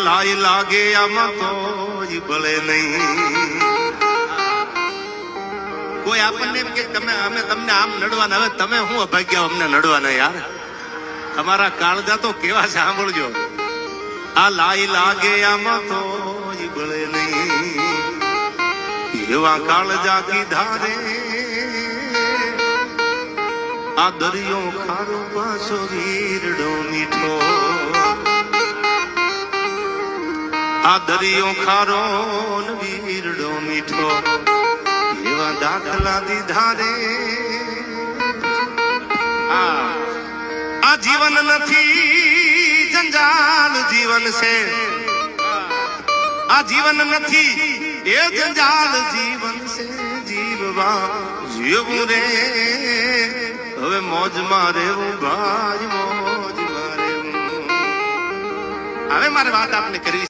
લાઈ લાગે આમાં તો ભળે નહીં. કોઈ આપણને એમ કે તમે અમે તમને આમ નડવાના, હવે તમે શું અભાગ્યા અમને નડવાના યાર. તમારા કાળજા તો કેવા સાંભળજો. આ લાઈ લાગે આમાં તો ભળે નહીં એવા કાળજા કીધા રે. આ દરિયો ખારો પાછો વીરડો મીઠો, આ દરિયો ખારો વીરડો મીઠો એવા દાખલા દીધા રે. આ જીવન નથી જંજાલ જીવન છે, આ જીવન નથી એ જંજાલ જીવન છે. જીવવા જીવવું રે હવે મોજ મારે ભાઈ મોજ મારે. હવે મારે વાત આપને કરવી